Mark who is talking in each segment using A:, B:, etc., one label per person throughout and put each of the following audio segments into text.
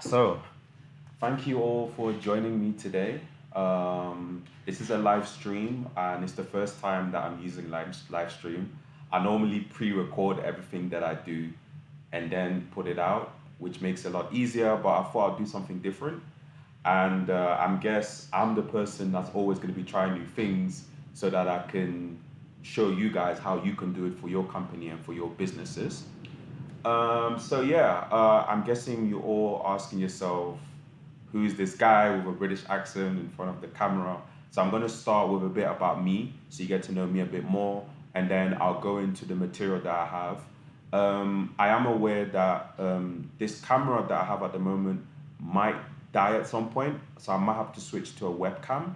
A: So, thank you all for joining me today. This is a live stream, and it's the first time that I'm using live stream. I normally pre-record everything that I do, and then put it out, which makes it a lot easier. But I thought I'd do something different, and I'm the person that's always going to be trying new things, so that I can show you guys how you can do it for your company and for your businesses. I'm guessing you're all asking yourself, who's this guy with a British accent in front of the camera? So I'm going to start with a bit about me, so you get to know me a bit more, and then I'll go into the material that I have. I am aware that this camera that I have at the moment might die at some point, so I might have to switch to a webcam.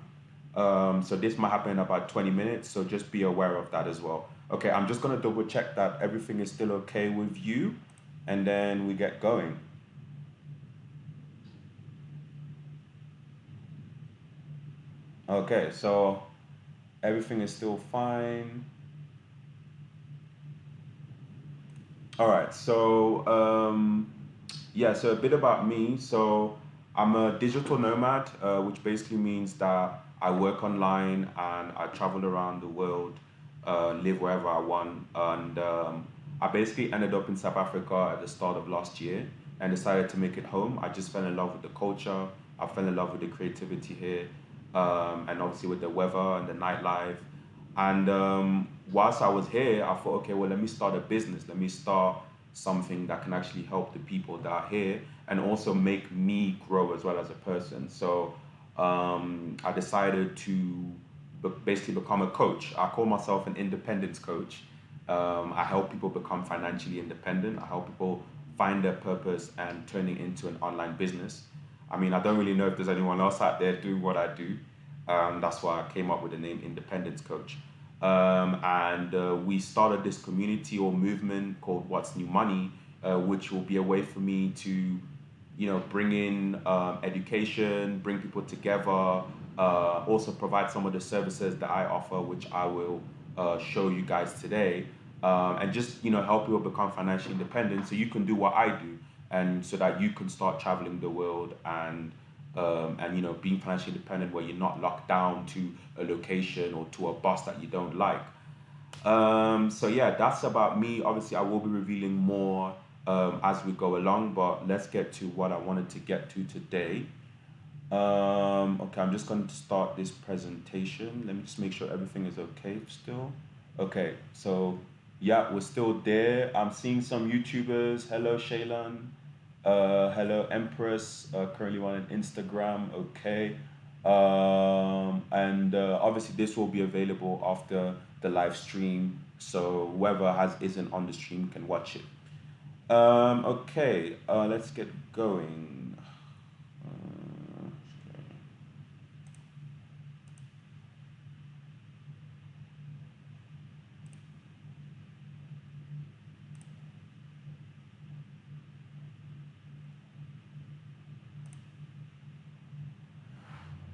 A: So this might happen in about 20 minutes, so just be aware of that as well. Okay, I'm just gonna double check that everything is still okay with you, and then we get going. Okay, so everything is still fine. All right, so a bit about me. So I'm a digital nomad, which basically means that I work online and I travel around the world, live wherever I want. And I basically ended up in South Africa at the start of last year and decided to make it home. I just fell in love with the culture. I fell in love with the creativity here, and obviously with the weather and the nightlife. And whilst I was here, I thought, okay, well, let me start a business. Let me start something that can actually help the people that are here and also make me grow as well as a person. So I decided to basically become a coach. I call myself an independence coach. I help people become financially independent. I help people find their purpose and turn it into an online business. I mean, I don't really know if there's anyone else out there doing what I do. That's why I came up with the name Independence Coach. And we started this community or movement called What's New Money, which will be a way for me to, bring in education, bring people together, also provide some of the services that I offer, which I will show you guys today, and just help people become financially independent, so you can do what I do, and so that you can start traveling the world and being financially independent where you're not locked down to a location or to a boss that you don't like. So yeah, that's about me. Obviously, I will be revealing more as we go along, but let's get to what I wanted to get to today. Okay, I'm just going to start this presentation. Let me just make sure everything is okay still. Okay, so yeah, we're still there. I'm seeing some YouTubers. Hello, Shaylan. Hello, Empress. Currently on Instagram. Okay. And obviously, this will be available after the live stream, so whoever has isn't on the stream can watch it. Okay. Let's get going. Uh,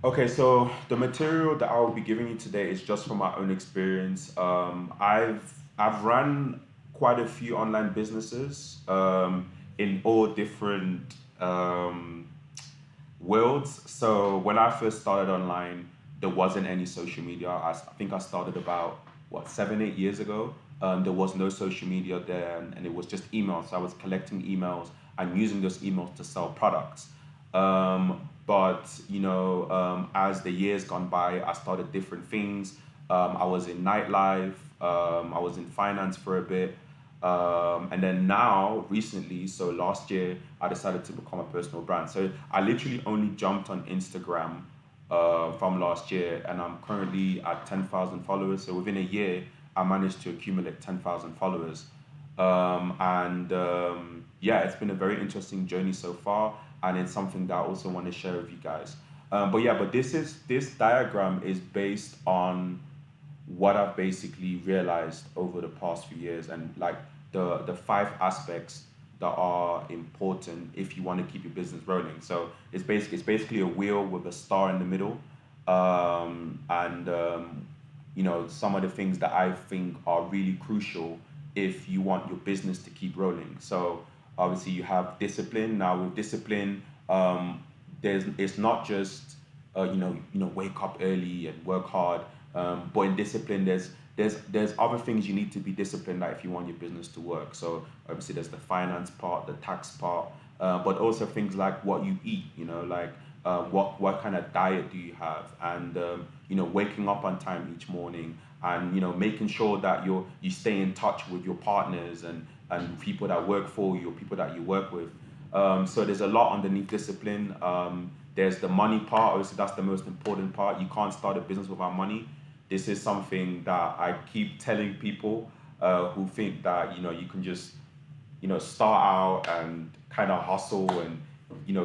A: Okay, so the material that I will be giving you today is just from my own experience. I've run quite a few online businesses in all different worlds. So when I first started online, there wasn't any social media. I think I started about what 7, 8 years ago. There was no social media there, and it was just emails. So I was collecting emails and using those emails to sell products. But as the years gone by, I started different things. I was in nightlife. I was in finance for a bit. And then now, recently, so last year, I decided to become a personal brand. So I literally only jumped on Instagram from last year, and I'm currently at 10,000 followers. So within a year, I managed to accumulate 10,000 followers. Yeah, it's been a very interesting journey so far, and it's something that I also want to share with you guys. But this diagram is based on what I've basically realized over the past few years, and like the five aspects that are important if you want to keep your business rolling. So it's basically a wheel with a star in the middle, and some of the things that I think are really crucial if you want your business to keep rolling. So obviously you have discipline. Now with discipline, um, it's not just wake up early and work hard, but in discipline there's other things you need to be disciplined at if you want your business to work. So obviously there's the finance part, the tax part, but also things like what you eat. Like what kind of diet do you have, and waking up on time each morning, and making sure that you stay in touch with your partners and people that work for you or people that you work with. So there's a lot underneath discipline. There's the money part. Obviously, that's the most important part. You can't start a business without money. This is something that I keep telling people who think that you can just start out and kind of hustle and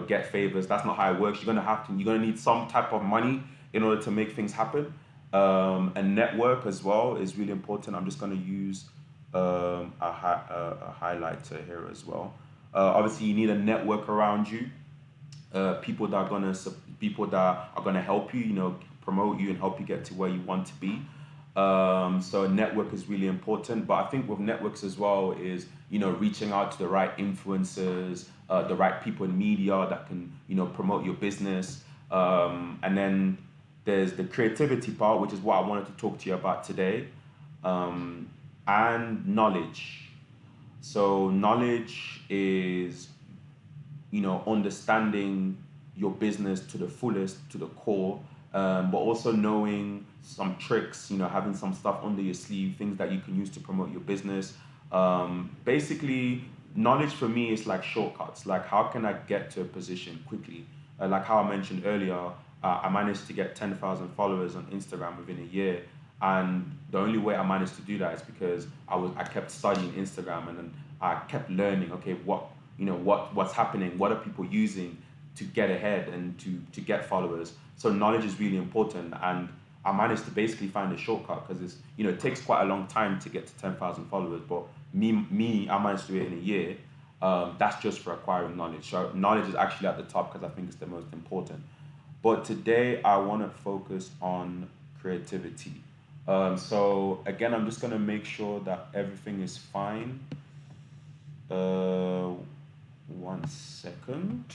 A: get favors. That's not how it works. You're gonna need some type of money in order to make things happen. And network as well is really important. I'm just gonna use a highlighter here as well. Obviously, you need a network around you, people that are people that are gonna help you, promote you and help you get to where you want to be. So network is really important, but I think with networks as well is reaching out to the right influencers, the right people in media that can promote your business, and then there's the creativity part, which is what I wanted to talk to you about today, um, and knowledge. So knowledge is understanding your business to the fullest, to the core, but also knowing some tricks, having some stuff under your sleeve, things that you can use to promote your business. Basically, knowledge for me is like shortcuts. Like, how can I get to a position quickly? Like how I mentioned earlier, I managed to get 10,000 followers on Instagram within a year. And the only way I managed to do that is because I kept studying Instagram, and then I kept learning. Okay, what's happening? What are people using to get ahead and to get followers? So knowledge is really important, and I managed to basically find a shortcut because it takes quite a long time to get to 10,000 followers, but I managed to do it in a year. That's just for acquiring knowledge. So knowledge is actually at the top because I think it's the most important. But today I want to focus on creativity. So again, I'm just gonna make sure that everything is fine. Uh, 1 second.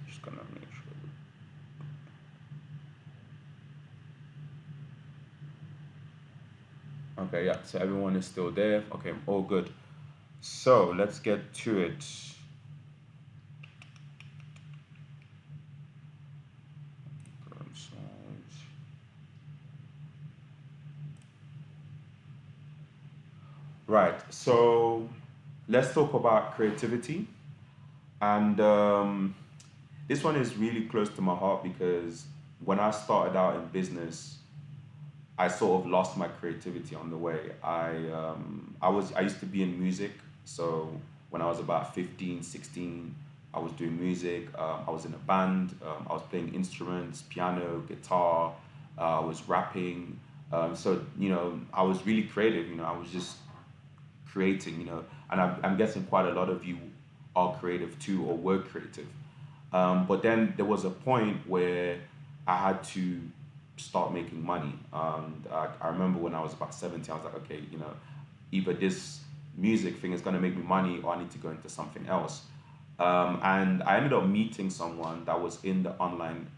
A: Just gonna make sure. Okay, yeah. So everyone is still there. Okay, all good. So let's get to it. Right. So let's talk about creativity. And this one is really close to my heart because when I started out in business, I sort of lost my creativity on the way. I used to be in music, so when I was about 15, 16, I was doing music. I was in a band. I was playing instruments, piano, guitar. I was rapping. So I was really creative. I was just creating. And I'm guessing quite a lot of you are creative too, or were creative. But then there was a point where I had to start making money. And I remember when I was about 17, I was like, okay, either this music thing is going to make me money or I need to go into something else. And I ended up meeting someone that was in the online.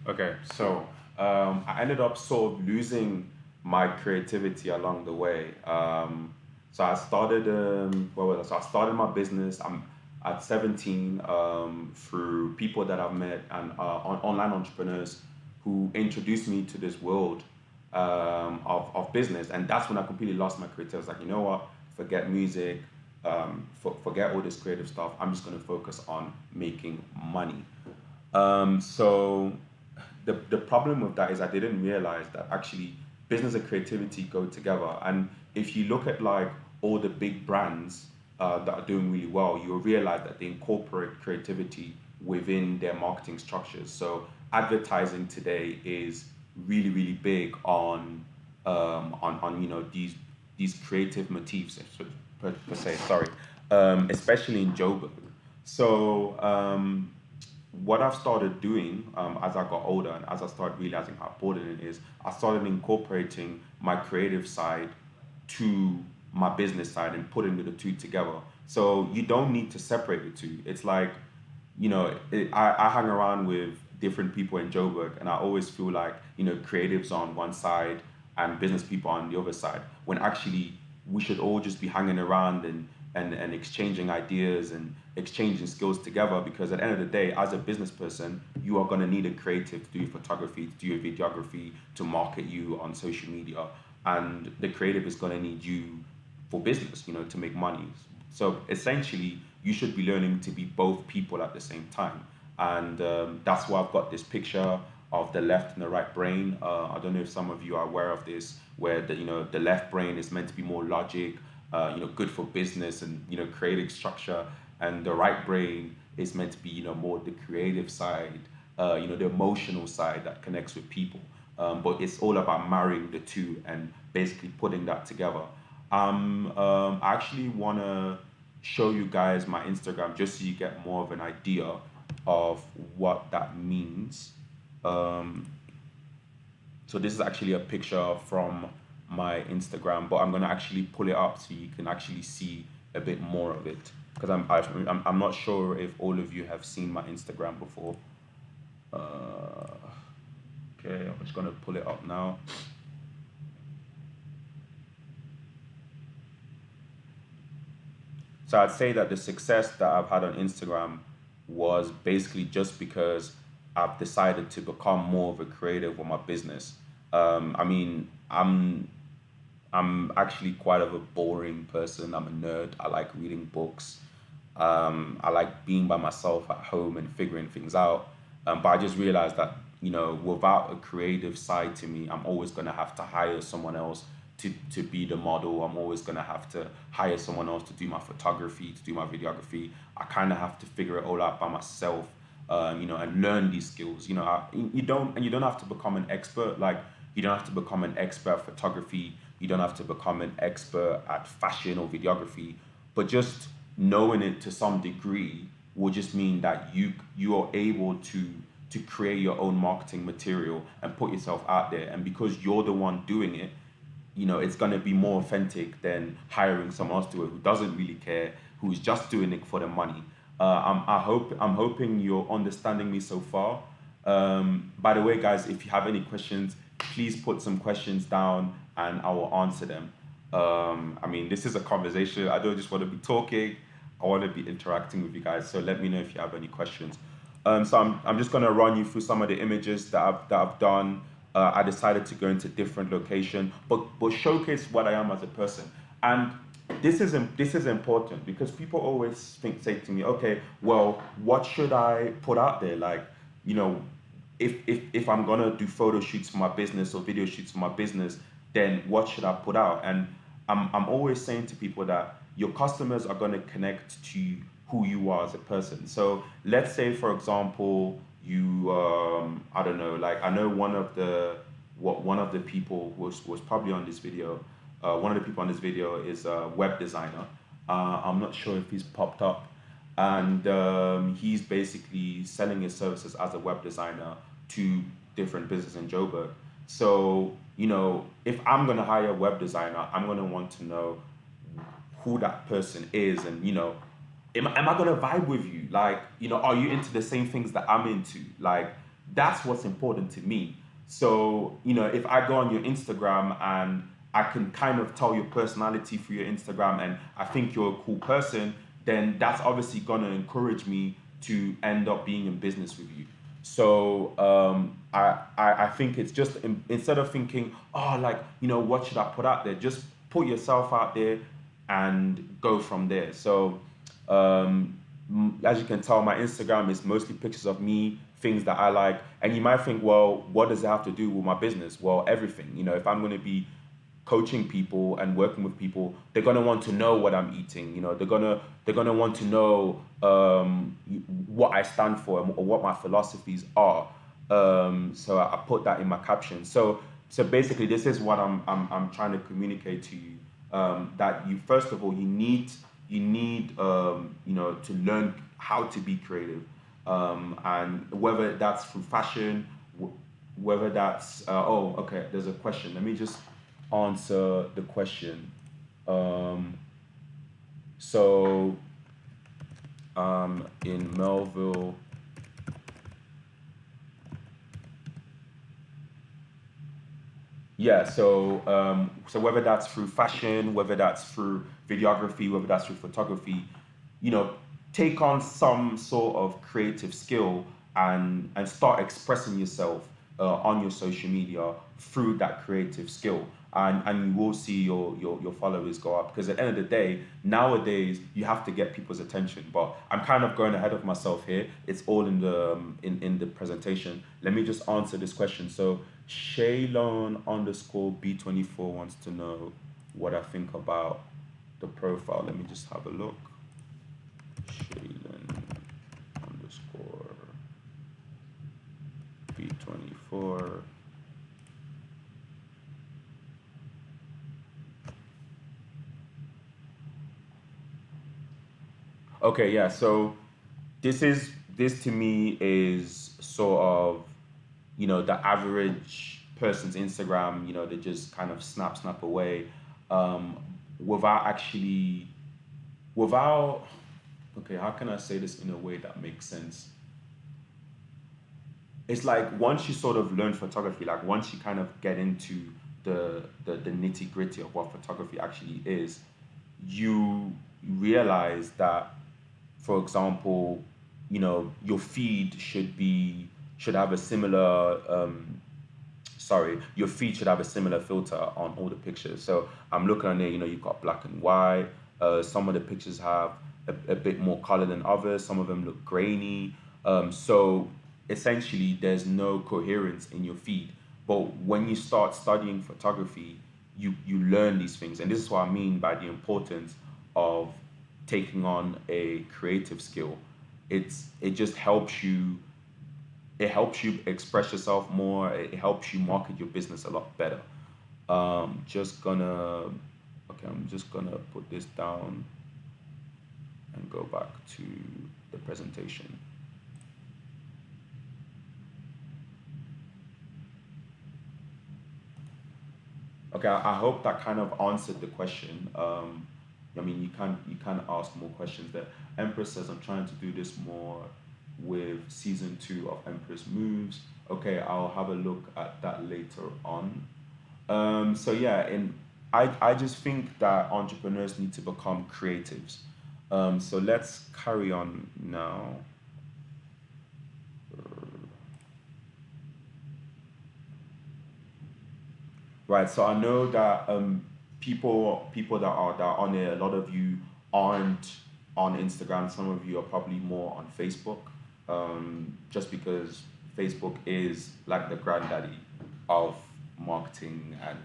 A: Okay, so I ended up sort of losing my creativity along the way. So I started, what was it? So I started my business. I'm at 17 through people that I've met and online entrepreneurs who introduced me to this world of business. And that's when I completely lost my creativity. I was like, you know what? Forget music, forget all this creative stuff. I'm just going to focus on making money. So the problem with that is I didn't realize that actually business and creativity go together. And if you look at like all the big brands that are doing really well, you'll realize that they incorporate creativity within their marketing structures. So advertising today is really really big on these creative motifs per se. Sorry, especially in Joburg. So what I've started doing as I got older and as I started realizing how important it is, I started incorporating my creative side to my business side and putting the two together. So you don't need to separate the two. It's like, I hang around with different people in Joburg, and I always feel like, creatives on one side and business people on the other side, when actually we should all just be hanging around and exchanging ideas and exchanging skills together, because at the end of the day, as a business person, you are going to need a creative to do photography, to do your videography, to market you on social media. And the creative is going to need you for business, to make money. So essentially, you should be learning to be both people at the same time. And that's why I've got this picture of the left and the right brain. I don't know if some of you are aware of this, where the left brain is meant to be more logic, good for business and creative structure, and the right brain is meant to be more the creative side, the emotional side that connects with people. But it's all about marrying the two and basically putting that together. I actually want to show you guys my Instagram just so you get more of an idea of what that means. Um, so this is actually a picture from my Instagram, but I'm gonna actually pull it up so you can actually see a bit more of it, because I'm not sure if all of you have seen my Instagram before. Uh, okay, I'm just gonna pull it up now. So I'd say that the success that I've had on Instagram was basically just because I've decided to become more of a creative with my business. I mean, I'm actually quite of a boring person. I'm a nerd. I like reading books. I like being by myself at home and figuring things out. But I just realized that, without a creative side to me, I'm always going to have to hire someone else to be the model. I'm always going to have to hire someone else to do my photography, to do my videography. I kind of have to figure it all out by myself, and learn these skills. You don't have to become an expert. Like, you don't have to become an expert at photography. You don't have to become an expert at fashion or videography, but just knowing it to some degree will just mean that you are able to create your own marketing material and put yourself out there. And because you're the one doing it, it's going to be more authentic than hiring someone else to do it who doesn't really care, who's just doing it for the money. I'm hoping you're understanding me so far. By the way, guys, if you have any questions, please put some questions down and I will answer them. I mean, this is a conversation. I don't just want to be talking. I want to be interacting with you guys. So let me know if you have any questions. So I'm just going to run you through some of the images that I've done. I decided to go into different location, but showcase what I am as a person. And this is important because people always say to me, okay, well, what should I put out there? Like, you know, if I'm gonna do photo shoots for my business or video shoots for my business, then what should I put out? And I'm always saying to people that your customers are gonna connect to who you are as a person. So let's say, for example, you I don't know, like I know one of the people was probably on this video. One of the people on this video is a web designer. I'm not sure if he's popped up, and he's basically selling his services as a web designer to different businesses in Joburg. So, if I'm gonna hire a web designer, I'm gonna want to know who that person is, and am I gonna vibe with you? Like, are you into the same things that I'm into? Like, That's what's important to me. So, if I go on your Instagram and I can kind of tell your personality through your Instagram and I think you're a cool person, then that's obviously going to encourage me to end up being in business with you. So I think it's just instead of thinking, oh, like, what should I put out there? Just put yourself out there and go from there. So as you can tell, my Instagram is mostly pictures of me, things that I like. And you might think, well, what does it have to do with my business? Well, everything. If I'm going to be coaching people and working with people, they're gonna want to know what I'm eating. They're gonna want to know what I stand for or what my philosophies are. So I put that in my caption. So basically, this is what I'm trying to communicate to you. That you first of all you need to learn how to be creative, and whether that's through fashion, whether that's oh, okay, there's a question. Let me just answer the question. Um, so in Melville, yeah. So whether that's through fashion, whether that's through videography, whether that's through photography, you know, take on some sort of creative skill and start expressing yourself on your social media through that creative skill. And you will see your followers go up because at the end of the day, nowadays you have to get people's attention. But I'm kind of going ahead of myself here. It's all in the in the presentation. Let me just answer this question. So Shaylon underscore B24 wants to know what I think about the profile. Let me just have a look. Shaylin underscore B24. Okay, yeah. So this to me is sort of the average person's Instagram. They just kind of snap away, um, without actually without okay. How can I say this in a way that makes sense? It's like once you sort of learn photography, like once you kind of get into the nitty gritty of what photography actually is, you realize that, for example, your feed should have a similar your feed should have a similar filter on all the pictures. So I'm looking on there, you've got black and white. Some of the pictures have a bit more color than others. Some of them look grainy. So essentially, there's no coherence in your feed. But when you start studying photography, you learn these things, and this is what I mean by the importance of taking on a creative skill. It just helps you express yourself more. It helps you market your business a lot better. Just gonna okay, I'm just gonna put this down and go back to the presentation. Okay, I hope that kind of answered the question. I mean, you can ask more questions. There, Empress says I'm trying to do this more with season 2 of Empress Moves. Okay, I'll have a look at that later on. So yeah, and I just think that entrepreneurs need to become creatives. So let's carry on now. Right. So I know that people that are on there, a lot of you aren't on Instagram. Some of you are probably more on Facebook, just because Facebook is like the granddaddy of marketing, and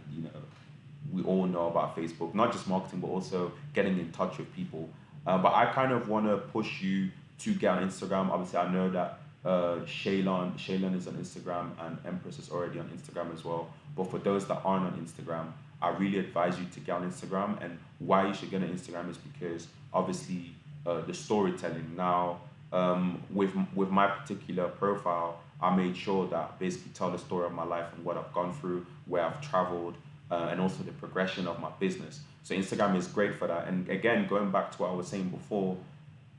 A: we all know about Facebook, not just marketing, but also getting in touch with people. But I kind of want to push you to get on Instagram. Obviously, I know that Shaylon is on Instagram and Empress is already on Instagram as well. But for those that aren't on Instagram, I really advise you to get on Instagram. And why you should get on Instagram is because obviously the storytelling. Now, with my particular profile, I made sure that basically tell the story of my life and what I've gone through, where I've traveled, and also the progression of my business. So Instagram is great for that. And again, going back to what I was saying before,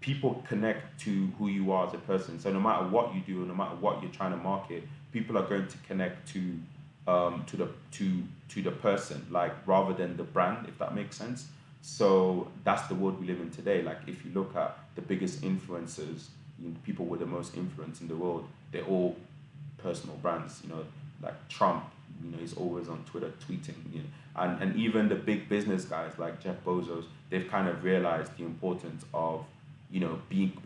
A: people connect to who you are as a person. So no matter what you do, no matter what you're trying to market, people are going to connect to the to the person, like rather than the brand, if that makes sense. So that's the world we live in today. Like if you look at the biggest influencers, people with the most influence in the world, they're all personal brands. Like Trump, he's always on Twitter tweeting. And even the big business guys like Jeff Bezos, they've kind of realized the importance of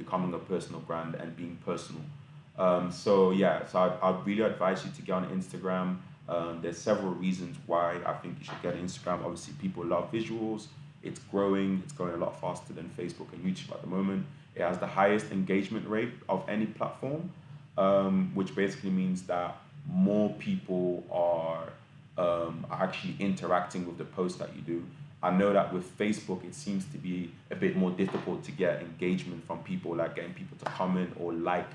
A: becoming a personal brand and being personal. So yeah, so I'd really advise you to get on Instagram. There's several reasons why I think you should get Instagram. Obviously, people love visuals. It's growing. It's growing a lot faster than Facebook and YouTube at the moment. It has the highest engagement rate of any platform, which basically means that more people are actually interacting with the posts that you do. I know that with Facebook, it seems to be a bit more difficult to get engagement from people, like getting people to comment or like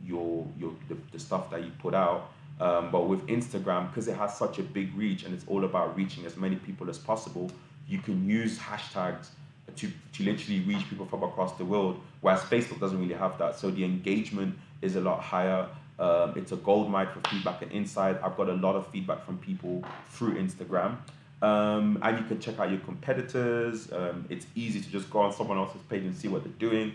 A: the stuff that you put out. But with Instagram, because it has such a big reach and it's all about reaching as many people as possible, you can use hashtags to literally reach people from across the world, whereas Facebook doesn't really have that. So the engagement is a lot higher. It's a gold mine for feedback and insight. I've got a lot of feedback from people through Instagram. And you can check out your competitors. It's easy to just go on someone else's page and see what they're doing.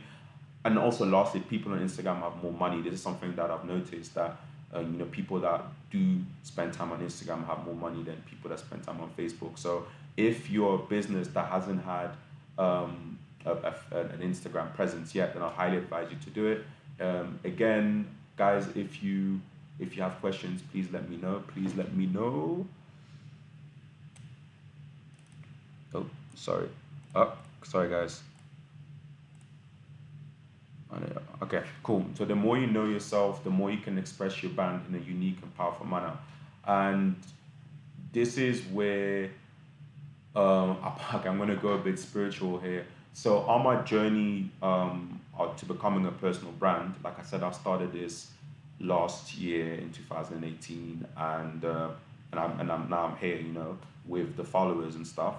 A: And also, lastly, people on Instagram have more money. This is something that I've noticed that people that do spend time on Instagram have more money than people that spend time on Facebook. So if you're a business that hasn't had an Instagram presence yet, then I highly advise you to do it. Again, guys, if you have questions, please let me know. Please let me know. Oh, sorry. Oh, sorry, guys. Okay, cool. So the more you know yourself, the more you can express your brand in a unique and powerful manner. And this is where I'm going to go a bit spiritual here. So on my journey to becoming a personal brand, like I said, I started this last year in 2018, and I'm here, with the followers and stuff.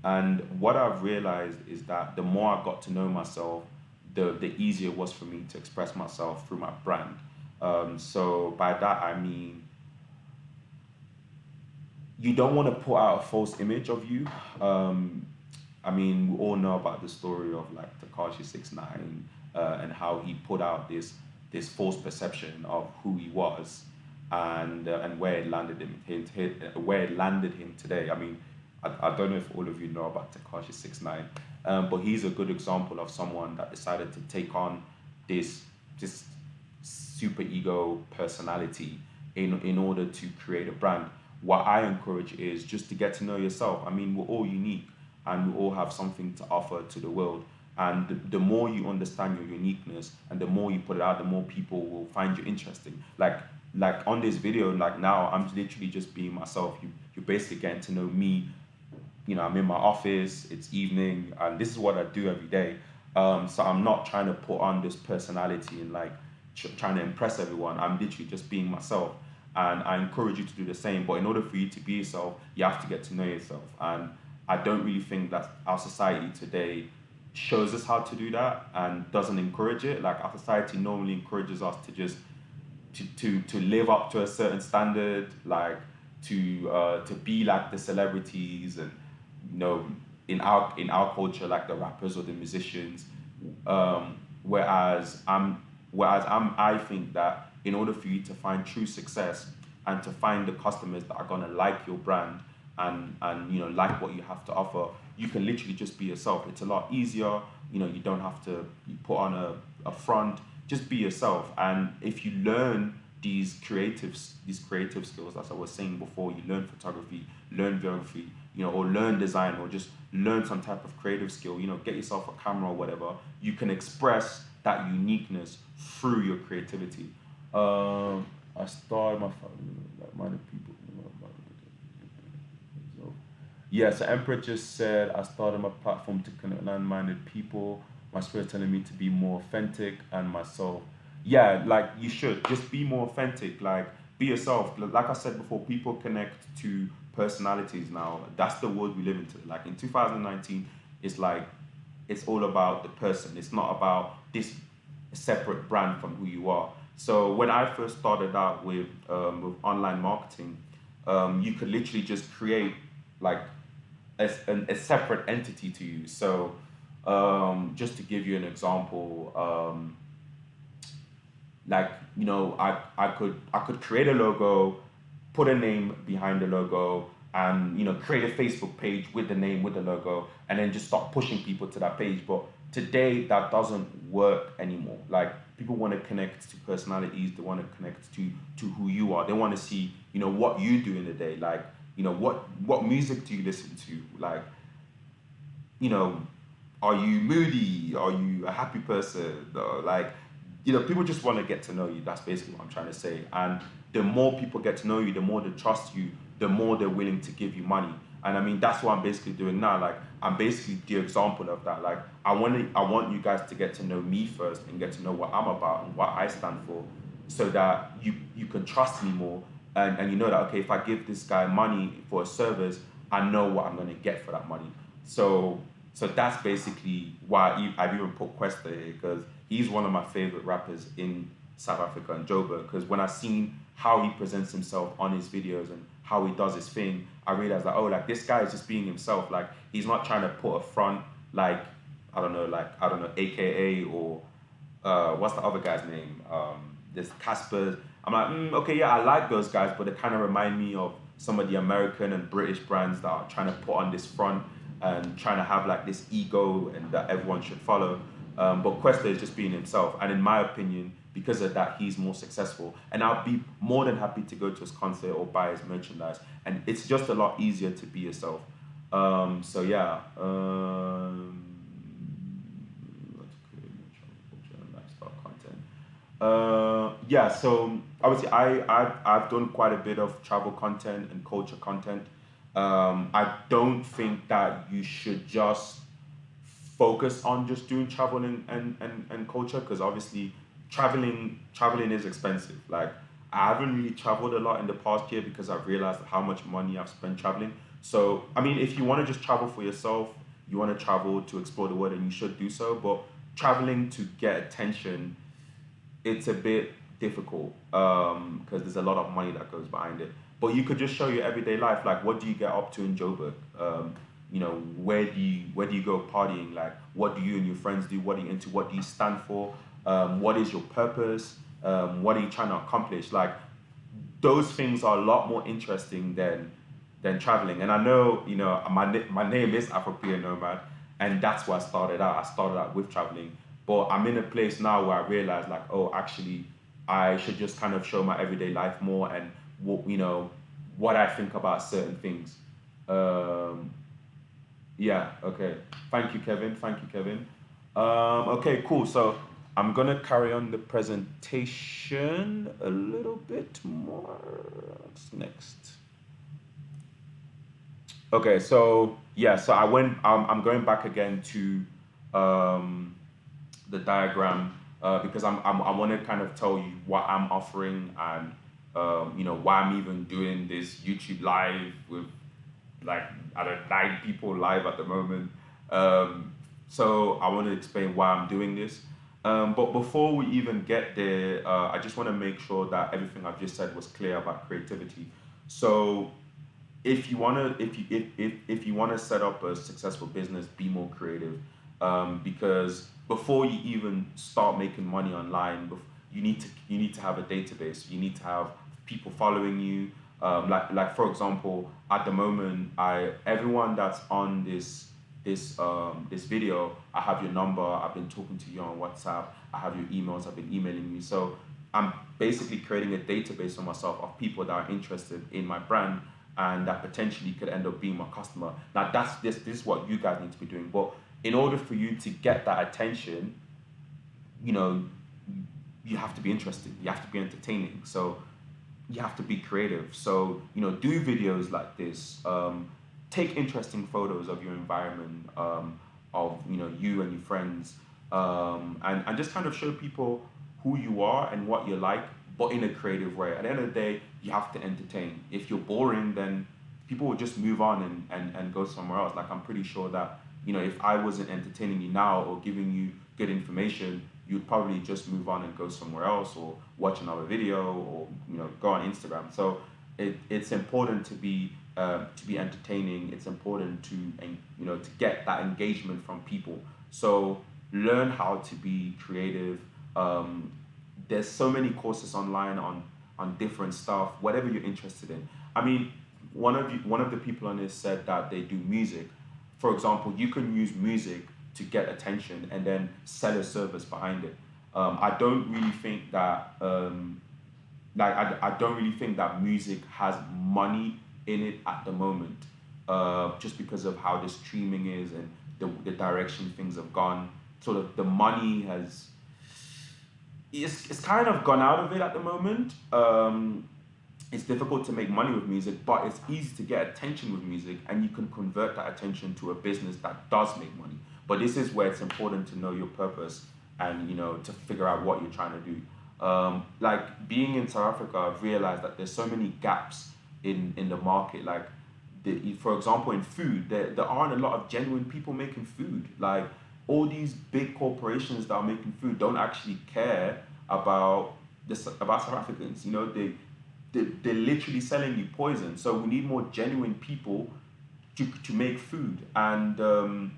A: And what I've realized is that the more I got to know myself, the easier it was for me to express myself through my brand. So by that I mean you don't want to put out a false image of you. Um, I mean, we all know about the story of like Takashi 6ix9ine, and how he put out this false perception of who he was, and where it landed where it landed him today. I mean, I don't know if all of you know about Takashi 6ix9ine, but he's a good example of someone that decided to take on this super ego personality in order to create a brand. What I encourage is just to get to know yourself. I mean, we're all unique and we all have something to offer to the world. And the more you understand your uniqueness and the more you put it out, the more people will find you interesting. Like on this video, like now, I'm literally just being myself. You're basically getting to know me. I'm in my office, it's evening, and this is what I do every day. So I'm not trying to put on this personality and like trying to impress everyone. I'm literally just being myself. And I encourage you to do the same. But in order for you to be yourself, you have to get to know yourself. And I don't really think that our society today shows us how to do that and doesn't encourage it. Like our society normally encourages us to just to live up to a certain standard, like to be like the celebrities, and you know in our culture, like the rappers or the musicians. Um, I think that in order for you to find true success and to find the customers that are gonna like your brand and like what you have to offer, you can literally just be yourself. It's a lot easier. You don't have to put on a front. Just be yourself. And if you learn these creative skills, as I was saying before, you learn photography, learn videography, or learn design, or just learn some type of creative skill. Get yourself a camera or whatever. You can express that uniqueness through your creativity. I started my family, like minded people. So, yeah, so Emperor just said, I started my platform to connect like-minded people. My spirit telling me to be more authentic and myself. Yeah, like you should just be more authentic. Like be yourself. Like I said before, people connect to personalities now. That's the world we live in today. Like in 2019, it's like it's all about the person. It's not about this separate brand from who you are. So when I first started out with online marketing, you could literally just create like a separate entity to you. So just to give you an example, like I could create a logo, put a name behind the logo, and create a Facebook page with the name with the logo, and then just start pushing people to that page. But today that doesn't work anymore. Like people want to connect to personalities, they want to connect to who you are. They want to see what you do in the day. Like what music do you listen to? Like you know, are you moody? Are you a happy person? Or like, people just want to get to know you. That's basically what I'm trying to say. And the more people get to know you, the more they trust you, the more they're willing to give you money. And I mean, that's what I'm basically doing now. Like, I'm basically the example of that. Like, I want you guys to get to know me first and get to know what I'm about and what I stand for, so that you can trust me more, and you know that okay, if I give this guy money for a service, I know what I'm going to get for that money. So so that's basically why I've even put Questa here, because he's one of my favorite rappers in South Africa and Joburg. Because when I seen how he presents himself on his videos and how he does his thing, I realized that, oh, like this guy is just being himself. Like he's not trying to put a front, like I don't know, AKA, or what's the other guy's name? There's Casper. I'm like, okay, yeah, I like those guys, but they kind of remind me of some of the American and British brands that are trying to put on this front and trying to have like this ego and that everyone should follow. But Questa is just being himself, and in my opinion, because of that, he's more successful. And I'll be more than happy to go to his concert or buy his merchandise. And it's just a lot easier to be yourself. So yeah. Let's create lifestyle content. Yeah, so obviously I've done quite a bit of travel content and culture content. I don't think that you should just focus on just doing travel and culture, because obviously traveling is expensive. Like I haven't really traveled a lot in the past year because I've realized how much money I've spent traveling. So I mean, if you want to just travel for yourself, you want to travel to explore the world, and you should do so. But traveling to get attention, it's a bit difficult because there's a lot of money that goes behind it. But you could just show your everyday life, like what do you get up to in Joburg? Where do you go partying? Like what do you and your friends do? What are you into? What do you stand for? What is your purpose? What are you trying to accomplish? Like those things are a lot more interesting than traveling. And I know, my name is Afropean Nomad, and that's where I started out. I started out with traveling, but I'm in a place now where I realize, like, oh, actually, I should just kind of show my everyday life more, and what I think about certain things. Um, yeah, okay. Thank you, Kevin. Thank you, Kevin. Okay, cool. So I'm gonna carry on the presentation a little bit more. What's next? Okay, so yeah, so I'm going back again to um, the diagram because I want to kind of tell you what I'm offering, and why I'm even doing this YouTube live with like I don't 9 people live at the moment. Um, so I want to explain why I'm doing this. But before we even get there, I just want to make sure that everything I've just said was clear about creativity. So if you want to set up a successful business, be more creative, because before you even start making money online, you need to have a database. You need to have people following you. Like for example, at the moment, I everyone that's on this video, I have your number. I've been talking to you on WhatsApp. I have your emails. I've been emailing you. So I'm basically creating a database for myself of people that are interested in my brand and that potentially could end up being my customer. Now that's this is what you guys need to be doing. But in order for you to get that attention, you know, you have to be interested. You have to be entertaining. So you have to be creative. So do videos like this. Take interesting photos of your environment, of you and your friends, and just kind of show people who you are and what you like, but in a creative way. At the end of the day, you have to entertain. If you're boring, then people will just move on and go somewhere else. Like I'm pretty sure that if I wasn't entertaining you now or giving you good information, you'd probably just move on and go somewhere else or watch another video or go on Instagram. So it's important to be entertaining. It's important to get that engagement from people. So learn how to be creative. Um, there's so many courses online on different stuff, whatever you're interested in. I mean, one of the people on this said that they do music. For example, you can use music to get attention and then sell a service behind it. I don't really think that I don't really think that music has money in it at the moment, just because of how the streaming is and the direction things have gone. Sort of the money has it's kind of gone out of it at the moment. It's difficult to make money with music, but it's easy to get attention with music, and you can convert that attention to a business that does make money. But this is where it's important to know your purpose and to figure out what you're trying to do. Like being in South Africa, I've realized that there's so many gaps in the market. Like, for example, in food, there aren't a lot of genuine people making food. Like all these big corporations that are making food don't actually care about about South Africans. They're literally selling you poison. So we need more genuine people to make food. And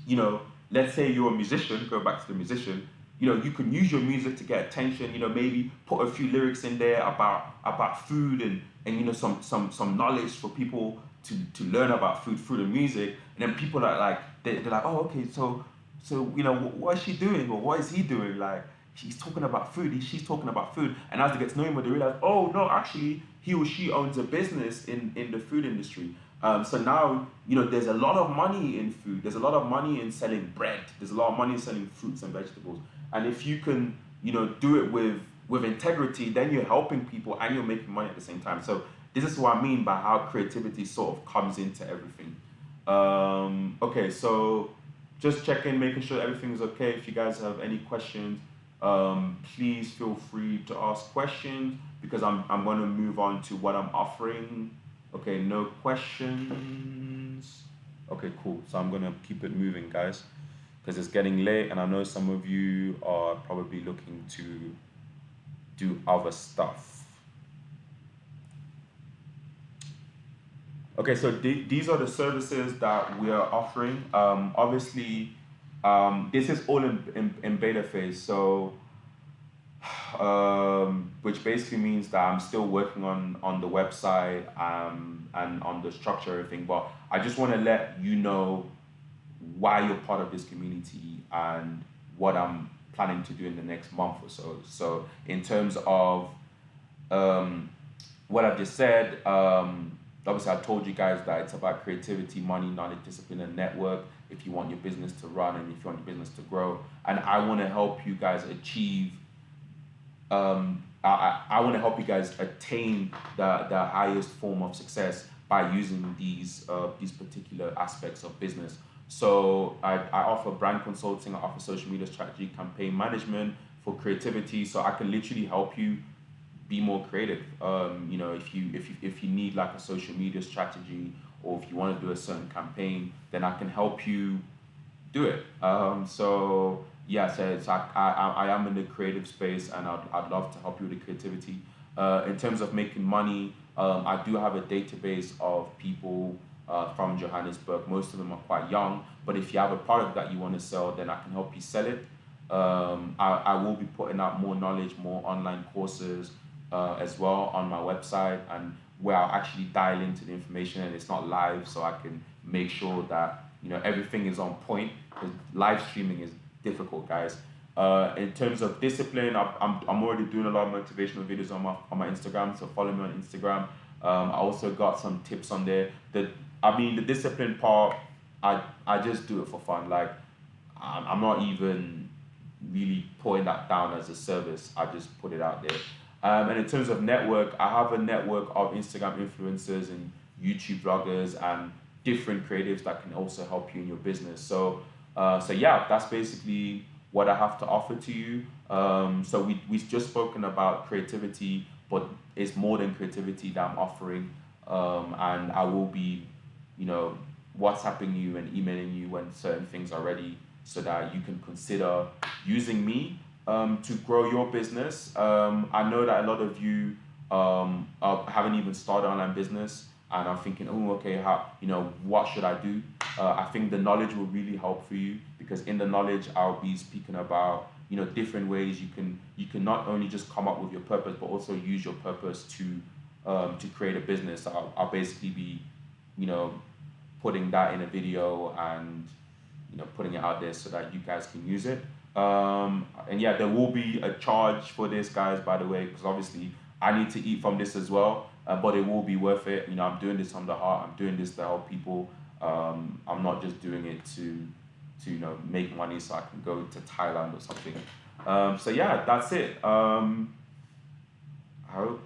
A: you know, let's say you're a musician, go back to the musician, you can use your music to get attention, maybe put a few lyrics in there about food and some knowledge for people to learn about food through the music. And then people are like, they're like, oh, okay, so what is she doing or what is he doing? Like, he's talking about food, she's talking about food. And as they get to know him, they realize, oh no, actually he or she owns a business in the food industry. So now, there's a lot of money in food. There's a lot of money in selling bread. There's a lot of money in selling fruits and vegetables. And if you can, do it with integrity, then you're helping people and you're making money at the same time. So this is what I mean by how creativity sort of comes into everything. Okay, so just checking, making sure everything's okay. If you guys have any questions, please feel free to ask questions because I'm going to move on to what I'm offering. Okay, no questions. Okay, cool. So I'm going to keep it moving, guys, because it's getting late and I know some of you are probably looking to do other stuff. Okay, so these are the services that we are offering. Obviously, this is all in beta phase. So which basically means that I'm still working on the website and on the structure and everything. But I just want to let you know why you're part of this community and what I'm planning to do in the next month or so. So in terms of what I've just said, obviously I told you guys that it's about creativity, money, knowledge, discipline, and network. If you want your business to run and if you want your business to grow, and I want to help you guys achieve I want to help you guys attain the highest form of success by using these particular aspects of business. So I offer brand consulting, I offer social media strategy, campaign management for creativity. So I can literally help you be more creative. If you need like a social media strategy or if you want to do a certain campaign, then I can help you do it. So yeah, so I am in the creative space and I'd love to help you with the creativity. In terms of making money, I do have a database of people from Johannesburg. Most of them are quite young, but if you have a product that you want to sell, then I can help you sell it. I will be putting out more knowledge, more online courses as well on my website, and where I'll actually dial into the information and it's not live, so I can make sure that everything is on point, because live streaming is difficult, guys. In terms of discipline, I'm already doing a lot of motivational videos on my Instagram, so follow me on Instagram. I also got some tips on there. The discipline part, I just do it for fun. Like I'm not even really putting that down as a service. I just put it out there. And in terms of network, I have a network of Instagram influencers and YouTube bloggers and different creatives that can also help you in your business. So yeah, that's basically what I have to offer to you. So we've just spoken about creativity, but it's more than creativity that I'm offering. And I will be, WhatsApping you and emailing you when certain things are ready. so that you can consider using me to grow your business. I know that a lot of you haven't even started online business, and I'm thinking, oh, okay, how, what should I do? I think the knowledge will really help for you, because in the knowledge I'll be speaking about different ways you can not only just come up with your purpose, but also use your purpose to create a business. I'll basically be you know putting that in a video and putting it out there so that you guys can use it. And yeah, there will be a charge for this, guys, by the way, because obviously I need to eat from this as well. But it will be worth it. I'm doing this from the heart. I'm doing this to help people. I'm not just doing it to make money so I can go to Thailand or something. So yeah, that's it. I hope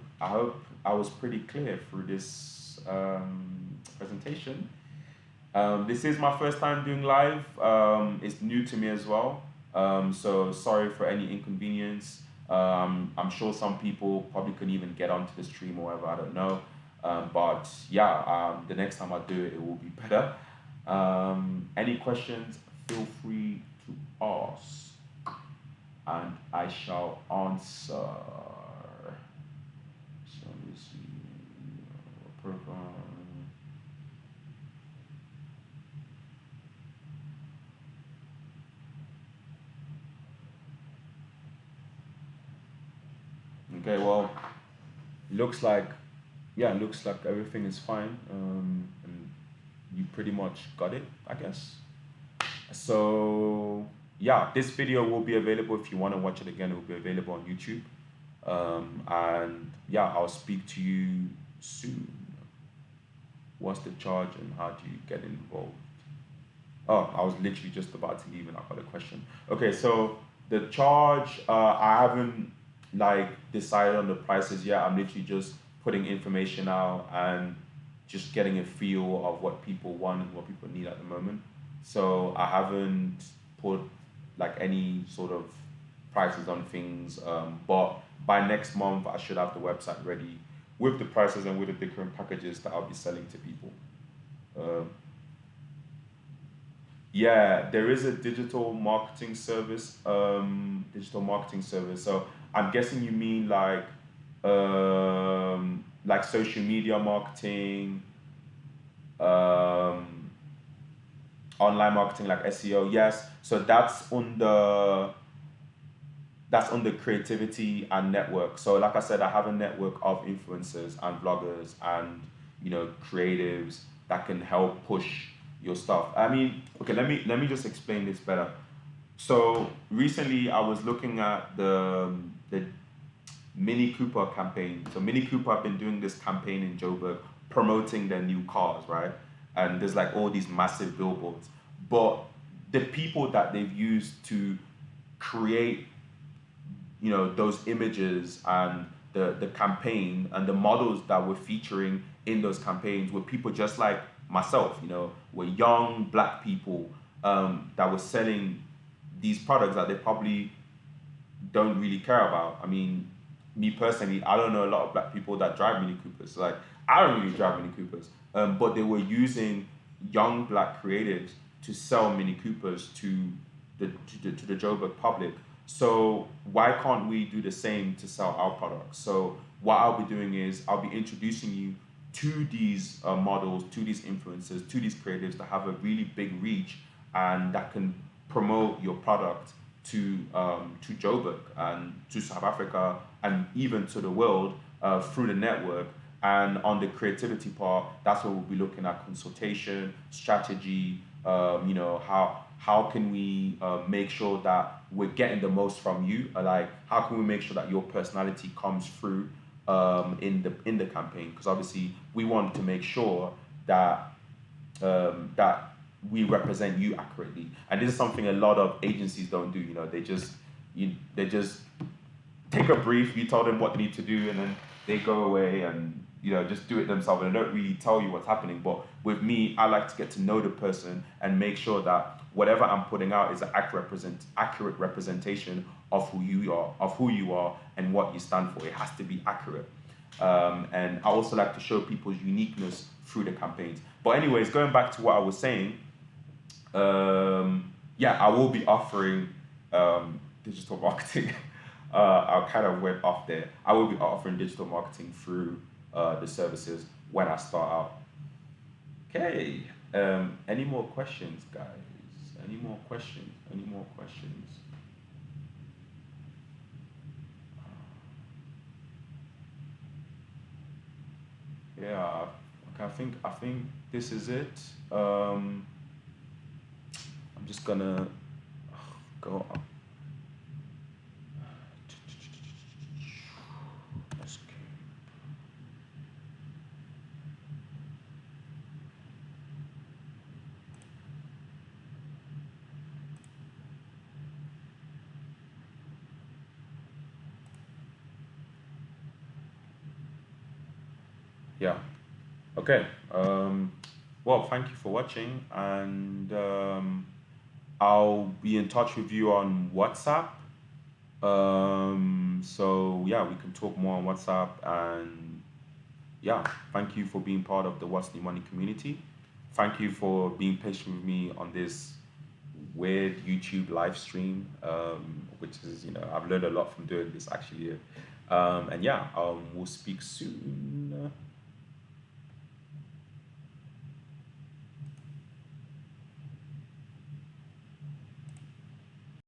A: I was pretty clear through this presentation. This is my first time doing live. It's new to me as well. So sorry for any inconvenience. I'm sure some people probably couldn't even get onto the stream or whatever. I don't know. But yeah, the next time I do it, it will be better. Any questions? Feel free to ask, and I shall answer. So let me see. Program. Okay, well, looks like looks like everything is fine, and you pretty much got it, I guess. So yeah, this video will be available if you want to watch it again. It will be available on YouTube, and yeah, I'll speak to you soon. What's the charge and how do you get involved? Oh, I was literally just about to leave and I got a question. Okay, so the charge, I haven't like decided on the prices yet. I'm literally just putting information out and just getting a feel of what people want and what people need at the moment. So I haven't put like any sort of prices on things, but by next month I should have the website ready with the prices and with the different packages that I'll be selling to people. Um, Yeah, there is a digital marketing service. So I'm guessing you mean like social media marketing, um, online marketing like SEO. Yes. So that's on the creativity and network. So like I said, I have a network of influencers and bloggers and creatives that can help push your stuff. I mean, okay, let me just explain this better. So recently I was looking at the Mini Cooper campaign. So Mini Cooper have been doing this campaign in Joburg promoting their new cars, right? And there's like all these massive billboards. But the people that they've used to create those images and the campaign and the models that were featuring in those campaigns were people just like myself, were young black people that were selling these products that they probably don't really care about. I mean, me personally, I don't know a lot of black people that drive Mini Coopers. Like, I don't really drive Mini Coopers, but they were using young black creatives to sell Mini Coopers to the Joburg public. So why can't we do the same to sell our products? So what I'll be doing is I'll be introducing you to these models, to these influencers, to these creatives that have a really big reach and that can promote your product to Joburg and to South Africa and even to the world through the network. And on the creativity part, that's where we'll be looking at consultation, strategy. How can we make sure that we're getting the most from you? Like, how can we make sure that your personality comes through in the campaign? Because obviously, we want to make sure that we represent you accurately. And this is something a lot of agencies don't do. They just take a brief, you tell them what they need to do, and then they go away and just do it themselves, and they don't really tell you what's happening. But with me, I like to get to know the person and make sure that whatever I'm putting out is an accurate representation of who you are and what you stand for. It has to be accurate. And I also like to show people's uniqueness through the campaigns. But anyways, going back to what I was saying, Yeah, I will be offering digital marketing. I kind of went off there. I will be offering digital marketing through the services when I start out. Okay. Any more questions, guys? Any more questions? Any more questions? Yeah. Okay. I think this is it. Um, I'm just gonna go up. Yeah. Okay. Well, thank you for watching, and I'll be in touch with you on WhatsApp. So yeah, we can talk more on WhatsApp, and yeah, thank you for being part of the What's New Money community. Thank you for being patient with me on this weird YouTube live stream, which is, I've learned a lot from doing this actually. And yeah, we'll speak soon.